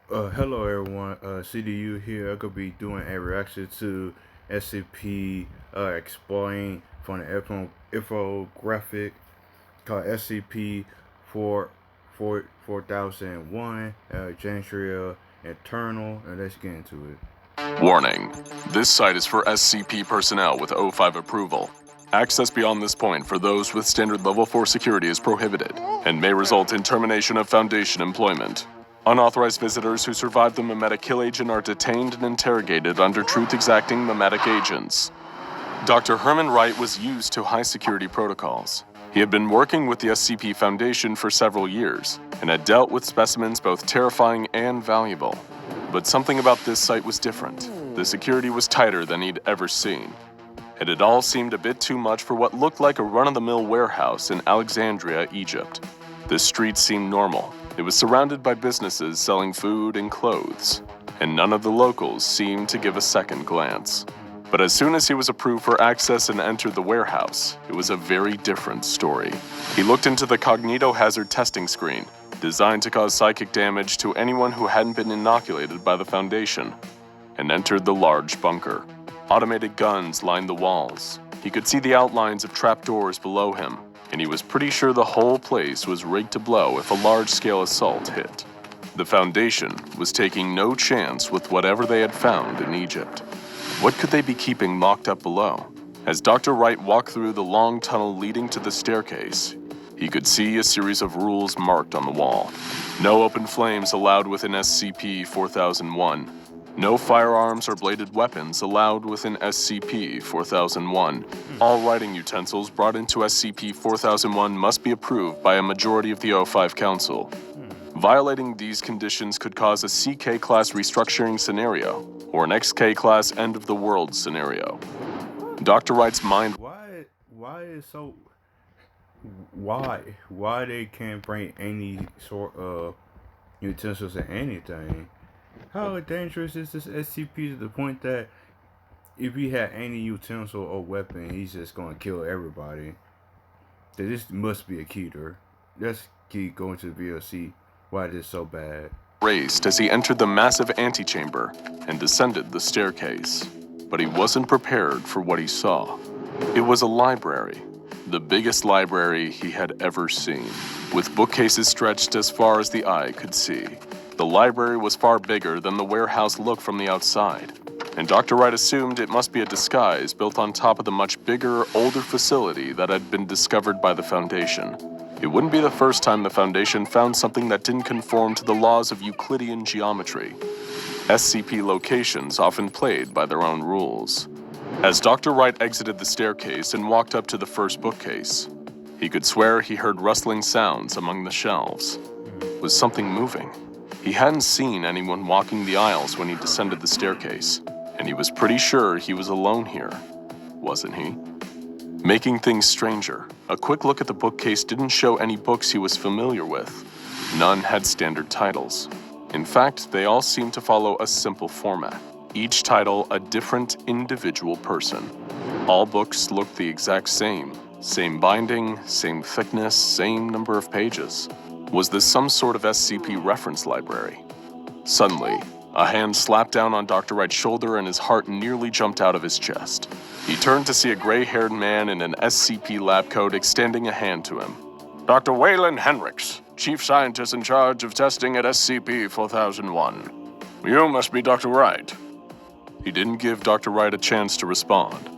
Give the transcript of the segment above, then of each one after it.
Hello everyone. CDU here. I could be doing a reaction to SCP Explain from the infographic called SCP 4001 Alexandria Internal, and let's get into it. Warning. This site is for SCP personnel with O5 approval. Access beyond this point for those with standard level 4 security is prohibited and may result in termination of Foundation employment. Unauthorized visitors who survive the memetic kill agent are detained and interrogated under truth-exacting memetic agents. Dr. Herman Wright was used to high security protocols. He had been working with the SCP Foundation for several years and had dealt with specimens both terrifying and valuable. But something about this site was different. The security was tighter than he'd ever seen. It had all seemed a bit too much for what looked like a run-of-the-mill warehouse in Alexandria, Egypt. The street seemed normal. It was surrounded by businesses selling food and clothes, and none of the locals seemed to give a second glance. But as soon as he was approved for access and entered the warehouse, it was a very different story. He looked into the cognitohazard testing screen, designed to cause psychic damage to anyone who hadn't been inoculated by the Foundation, and entered the large bunker. Automated guns lined the walls. He could see the outlines of trapdoors below him, and he was pretty sure the whole place was rigged to blow if a large-scale assault hit. The Foundation was taking no chance with whatever they had found in Egypt. What could they be keeping locked up below? As Dr. Wright walked through the long tunnel leading to the staircase, he could see a series of rules marked on the wall. No open flames allowed within SCP-4001. No firearms or bladed weapons allowed within SCP-4001. All writing utensils brought into SCP-4001 must be approved by a majority of the O5 Council. Violating these conditions could cause a CK-class restructuring scenario, or an XK-class end-of-the-world scenario. Dr. Wright's mind... Why is so... Why they can't bring any sort of utensils or anything? How dangerous is this SCP to the point that if he had any utensil or weapon, he's just gonna kill everybody? This must be a keter. Let's keep going to the VLC. Why this so bad? Raced as he entered the massive antechamber and descended the staircase. But he wasn't prepared for what he saw. It was a library, the biggest library he had ever seen, with bookcases stretched as far as the eye could see. The library was far bigger than the warehouse looked from the outside, and Dr. Wright assumed it must be a disguise built on top of the much bigger, older facility that had been discovered by the Foundation. It wouldn't be the first time the Foundation found something that didn't conform to the laws of Euclidean geometry. SCP locations often played by their own rules. As Dr. Wright exited the staircase and walked up to the first bookcase, he could swear he heard rustling sounds among the shelves. Was something moving? He hadn't seen anyone walking the aisles when he descended the staircase, and he was pretty sure he was alone here, wasn't he? Making things stranger, a quick look at the bookcase didn't show any books he was familiar with. None had standard titles. In fact, they all seemed to follow a simple format, each title a different individual person. All books looked the exact same binding, same thickness, same number of pages. Was this some sort of SCP reference library? Suddenly, a hand slapped down on Dr. Wright's shoulder and his heart nearly jumped out of his chest. He turned to see a gray-haired man in an SCP lab coat extending a hand to him. Dr. Waylon Henricks, Chief Scientist in charge of testing at SCP-4001. You must be Dr. Wright. He didn't give Dr. Wright a chance to respond.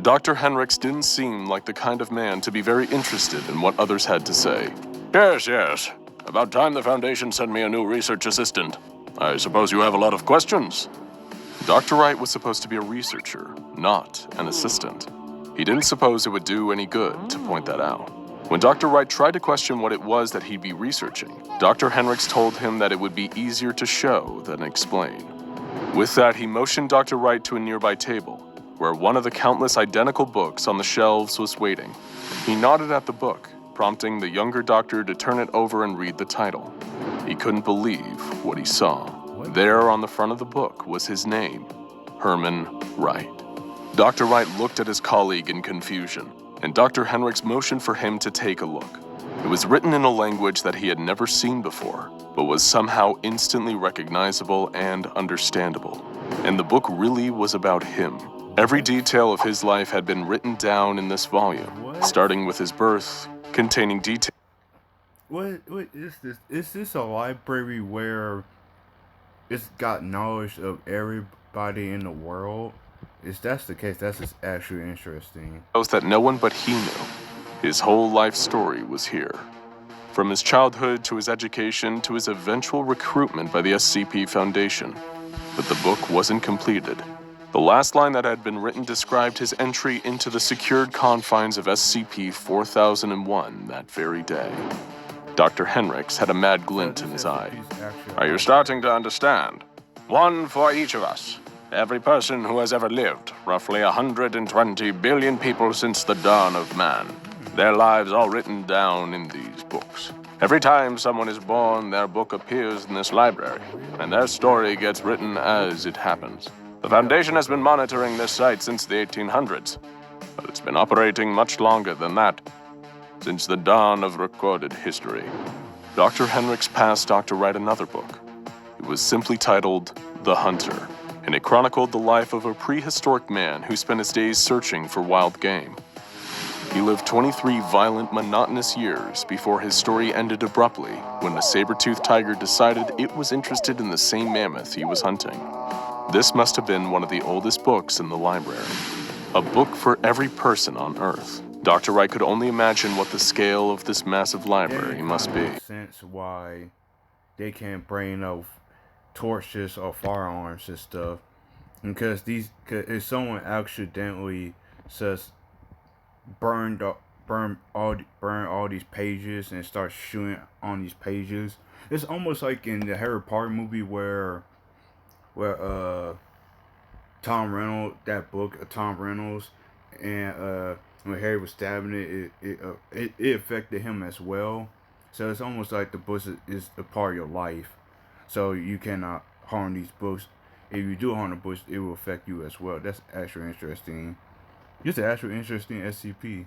Dr. Henricks didn't seem like the kind of man to be very interested in what others had to say. Yes. About time the Foundation sent me a new research assistant. I suppose you have a lot of questions? Dr. Wright was supposed to be a researcher, not an assistant. He didn't suppose it would do any good to point that out. When Dr. Wright tried to question what it was that he'd be researching, Dr. Henricks told him that it would be easier to show than explain. With that, he motioned Dr. Wright to a nearby table, where one of the countless identical books on the shelves was waiting. He nodded at the book, prompting the younger doctor to turn it over and read the title. He couldn't believe what he saw. There on the front of the book was his name, Herman Wright. Dr. Wright looked at his colleague in confusion, and Dr. Henricks motioned for him to take a look. It was written in a language that he had never seen before, but was somehow instantly recognizable and understandable. And the book really was about him. Every detail of his life had been written down in this volume, starting with his birth, containing details. What is this? Is this a library where it's got knowledge of everybody in the world? If that's the case, that's just actually interesting. That no one but he knew. His whole life story was here. From his childhood to his education to his eventual recruitment by the SCP Foundation. But the book wasn't completed. The last line that had been written described his entry into the secured confines of SCP-4001 that very day. Dr. Henricks had a mad glint in his eye. Are you starting to understand? One for each of us. Every person who has ever lived, roughly 120 billion people since the dawn of man. Their lives all written down in these books. Every time someone is born, their book appears in this library, and their story gets written as it happens. The Foundation has been monitoring this site since the 1800s, but it's been operating much longer than that, since the dawn of recorded history. Dr. Henricks passed Dr. Wright another book. It was simply titled The Hunter, and it chronicled the life of a prehistoric man who spent his days searching for wild game. He lived 23 violent, monotonous years before his story ended abruptly when a saber-toothed tiger decided it was interested in the same mammoth he was hunting. This must have been one of the oldest books in the library. A book for every person on Earth. Dr. Wright could only imagine what the scale of this massive library must be. Makes sense why they can't bring no torches or firearms and stuff, because if someone accidentally says burn all these pages and start shooting on these pages, it's almost like in the Harry Potter movie where Tom Reynolds, that book of Tom Reynolds, and when Harry was stabbing it affected him as well. So it's almost like the book is a part of your life. So you cannot harm these books. If you do harm the books, it will affect you as well. That's actually interesting. Just an actually interesting SCP.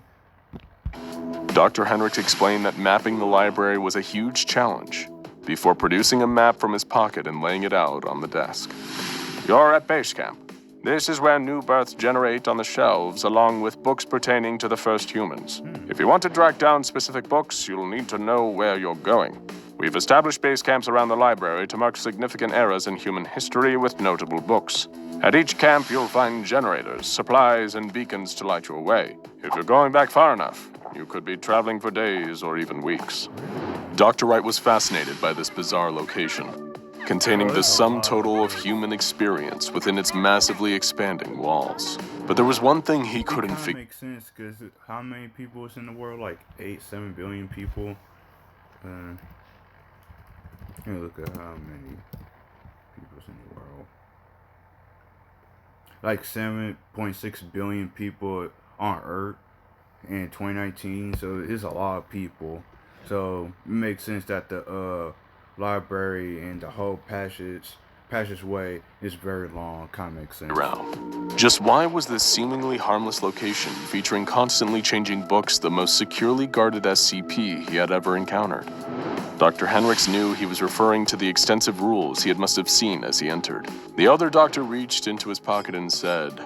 Dr. Henricks explained that mapping the library was a huge challenge before producing a map from his pocket and laying it out on the desk. You're at base camp. This is where new births generate on the shelves, along with books pertaining to the first humans. If you want to track down specific books, you'll need to know where you're going. We've established base camps around the library to mark significant eras in human history with notable books. At each camp, you'll find generators, supplies, and beacons to light your way. If you're going back far enough, you could be traveling for days or even weeks. Dr. Wright was fascinated by this bizarre location, containing the sum total of human experience within its massively expanding walls. But there was one thing he couldn't figure. Makes sense, because how many people is in the world? Like 7 billion people. Let me look at how many people's in the world. Like 7.6 billion people on Earth in 2019. So it's a lot of people. So it makes sense that the library and the whole passageway is very long. Kind of makes sense. Just why was this seemingly harmless location featuring constantly changing books the most securely guarded SCP he had ever encountered? Dr. Henricks knew he was referring to the extensive rules he must have seen as he entered. The other doctor reached into his pocket and said,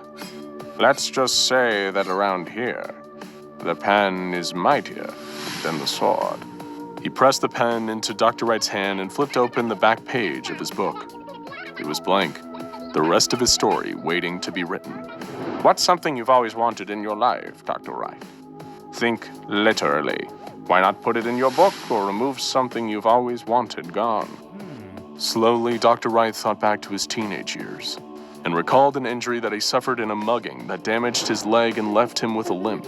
"Let's just say that around here, the pen is mightier than the sword." He pressed the pen into Dr. Wright's hand and flipped open the back page of his book. It was blank, the rest of his story waiting to be written. What's something you've always wanted in your life, Dr. Wright? Think literally. Why not put it in your book or remove something you've always wanted gone? Slowly, Dr. Wright thought back to his teenage years and recalled an injury that he suffered in a mugging that damaged his leg and left him with a limp.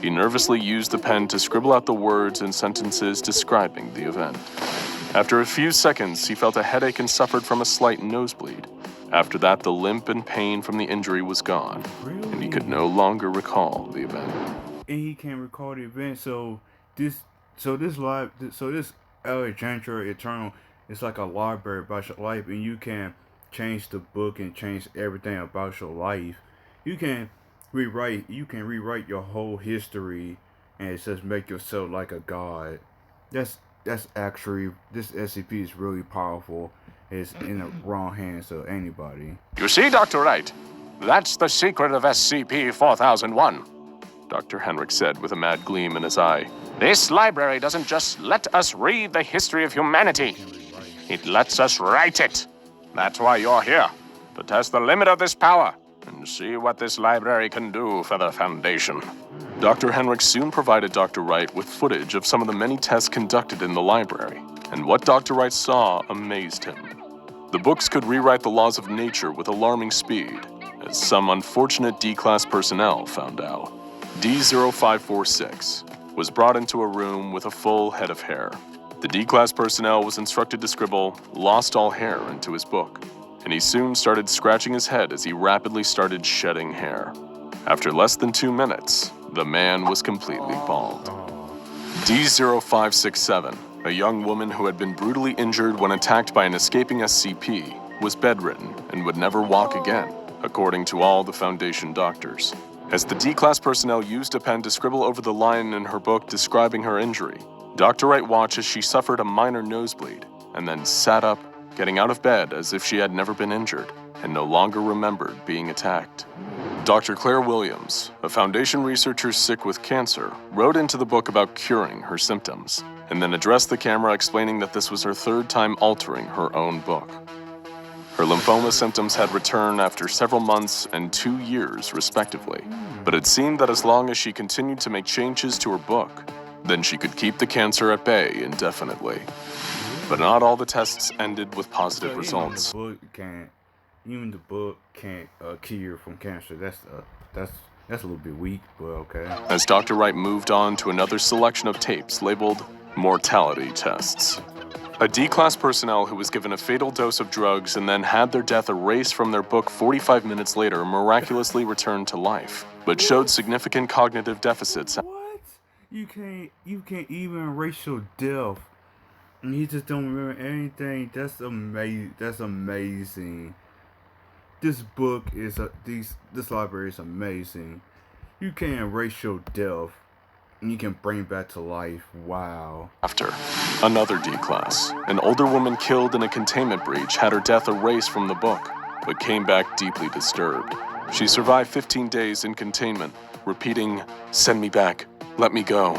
He nervously used the pen to scribble out the words and sentences describing the event. After a few seconds, he felt a headache and suffered from a slight nosebleed. After that, the limp and pain from the injury was gone, and he could no longer recall the event. And he can't recall the event, so this Alexandria Eternal is like a library about your life, and you can change the book and change everything about your life. You can rewrite your whole history, and it says make yourself like a god. That's actually this SCP is really powerful. It's in the wrong hands of anybody. You see, Dr. Wright? That's the secret of SCP-4001. Dr. Henrik said with a mad gleam in his eye. This library doesn't just let us read the history of humanity. It lets us write it. That's why you're here, to test the limit of this power and see what this library can do for the Foundation. Dr. Henrik soon provided Dr. Wright with footage of some of the many tests conducted in the library, and what Dr. Wright saw amazed him. The books could rewrite the laws of nature with alarming speed, as some unfortunate D-Class personnel found out. D-0546 was brought into a room with a full head of hair. The D-Class personnel was instructed to scribble "lost all hair" into his book, and he soon started scratching his head as he rapidly started shedding hair. After less than 2 minutes, the man was completely bald. D-0567, a young woman who had been brutally injured when attacked by an escaping SCP, was bedridden and would never walk again, according to all the Foundation doctors. As the D-Class personnel used a pen to scribble over the line in her book describing her injury, Dr. Wright watched as she suffered a minor nosebleed and then sat up, getting out of bed as if she had never been injured and no longer remembered being attacked. Dr. Claire Williams, a Foundation researcher sick with cancer, wrote into the book about curing her symptoms, and then addressed the camera explaining that this was her third time altering her own book. Her lymphoma symptoms had returned after several months and 2 years, respectively, but it seemed that as long as she continued to make changes to her book, then she could keep the cancer at bay indefinitely. But not all the tests ended with positive results. Even the book can't cure from cancer. That's a little bit weak, but okay. As Dr. Wright moved on to another selection of tapes labeled mortality tests. A D-Class personnel who was given a fatal dose of drugs and then had their death erased from their book 45 minutes later miraculously returned to life, but showed significant cognitive deficits. What? You can't even erase your death. And you just don't remember anything. That's amazing. That's amazing. This library is amazing. You can erase your death, and you can bring it back to life. Wow. After another D-Class, an older woman killed in a containment breach had her death erased from the book, but came back deeply disturbed. She survived 15 days in containment, repeating, "Send me back, let me go,"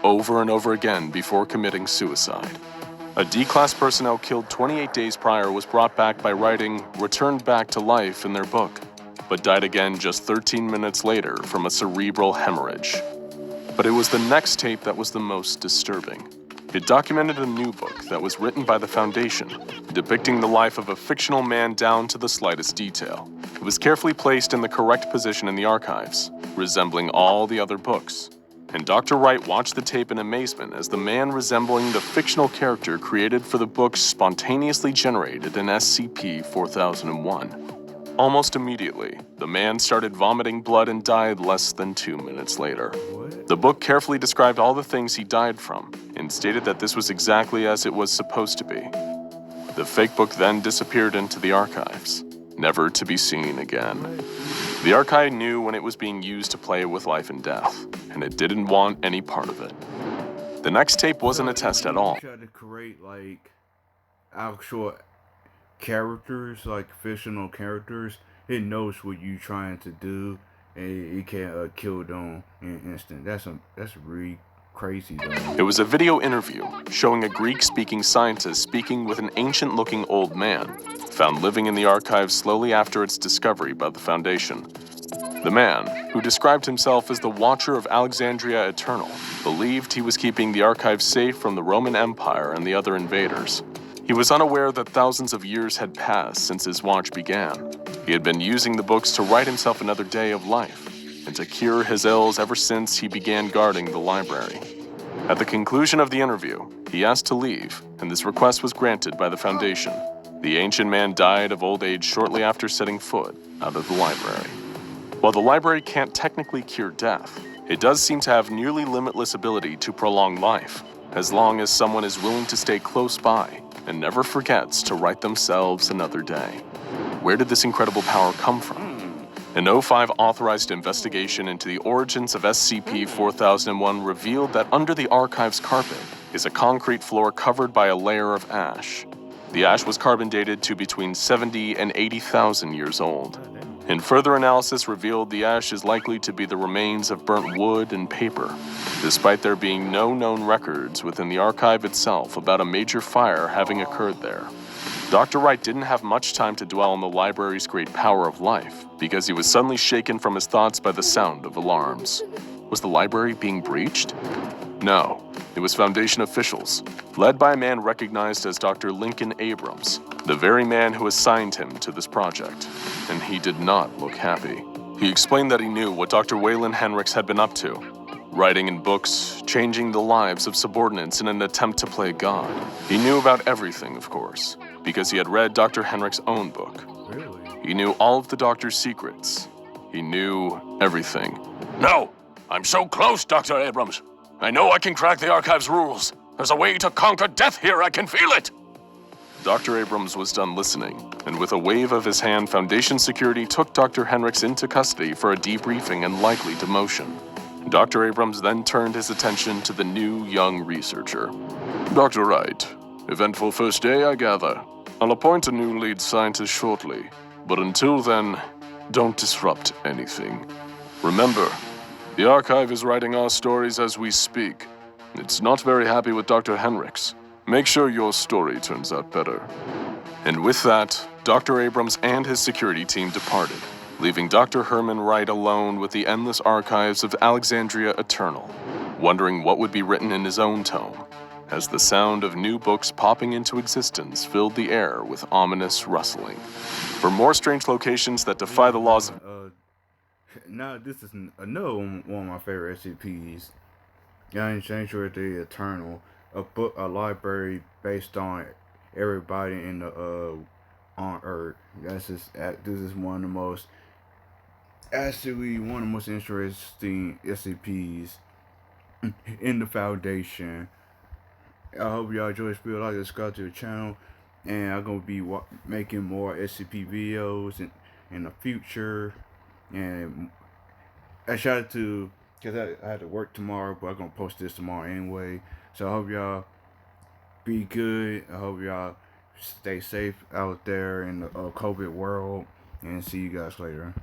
over and over again before committing suicide. A D-Class personnel killed 28 days prior was brought back by writing "returned back to life" in their book, but died again just 13 minutes later from a cerebral hemorrhage. But it was the next tape that was the most disturbing. It documented a new book that was written by the Foundation, depicting the life of a fictional man down to the slightest detail. It was carefully placed in the correct position in the archives, resembling all the other books. And Dr. Wright watched the tape in amazement as the man resembling the fictional character created for the book spontaneously generated an SCP-4001. Almost immediately, the man started vomiting blood and died less than 2 minutes later. What? The book carefully described all the things he died from and stated that this was exactly as it was supposed to be. The fake book then disappeared into the archives, never to be seen again. The archive knew when it was being used to play with life and death, and it didn't want any part of it. The next tape wasn't a test at all. Tried to create like actual characters, like fictional characters. It knows what you're trying to do, and it can kill them in an instant. That's really crazy though. It was a video interview showing a Greek-speaking scientist speaking with an ancient-looking old man, found living in the archives slowly after its discovery by the Foundation. The man, who described himself as the Watcher of Alexandria Eternal, believed he was keeping the archives safe from the Roman Empire and the other invaders. He was unaware that thousands of years had passed since his watch began. He had been using the books to write himself another day of life, and to cure his ills ever since he began guarding the library. At the conclusion of the interview, he asked to leave, and this request was granted by the Foundation. The ancient man died of old age shortly after setting foot out of the library. While the library can't technically cure death, it does seem to have nearly limitless ability to prolong life, as long as someone is willing to stay close by and never forgets to write themselves another day. Where did this incredible power come from? An 05 authorized investigation into the origins of SCP-4001 revealed that under the archive's carpet is a concrete floor covered by a layer of ash. The ash was carbon dated to between 70 and 80,000 years old. And further analysis revealed the ash is likely to be the remains of burnt wood and paper, despite there being no known records within the archive itself about a major fire having occurred there. Dr. Wright didn't have much time to dwell on the library's great power of life, because he was suddenly shaken from his thoughts by the sound of alarms. Was the library being breached? No, it was Foundation officials, led by a man recognized as Dr. Lincoln Abrams, the very man who assigned him to this project. And he did not look happy. He explained that he knew what Dr. Waylon Henricks had been up to, writing in books, changing the lives of subordinates in an attempt to play God. He knew about everything, of course, because he had read Dr. Henricks' own book. Really? He knew all of the doctor's secrets. He knew everything. No! I'm so close, Dr. Abrams. I know I can crack the archive's rules. There's a way to conquer death here. I can feel it. Dr. Abrams was done listening, and with a wave of his hand, Foundation security took Dr. Henricks into custody for a debriefing and likely demotion. Dr. Abrams then turned his attention to the new young researcher. Dr. Wright, eventful first day, I gather. I'll appoint a new lead scientist shortly, but until then, don't disrupt anything. Remember, the archive is writing our stories as we speak. It's not very happy with Dr. Henricks. Make sure your story turns out better. And with that, Dr. Abrams and his security team departed, leaving Dr. Herman Wright alone with the endless archives of Alexandria Eternal, wondering what would be written in his own tome, as the sound of new books popping into existence filled the air with ominous rustling. For more strange locations that defy the laws of... Now this is another one of my favorite SCPs. Alexandria the Eternal, a library based on everybody in the on Earth. This is one of the most interesting SCPs in the Foundation. I hope y'all enjoy this video. Like, subscribe to the channel, and I'm gonna be making more SCP videos in the future. And I tried to, because I had to work tomorrow, but I'm going to post this tomorrow anyway. So I hope y'all be good. I hope y'all stay safe out there in the COVID world. And see you guys later.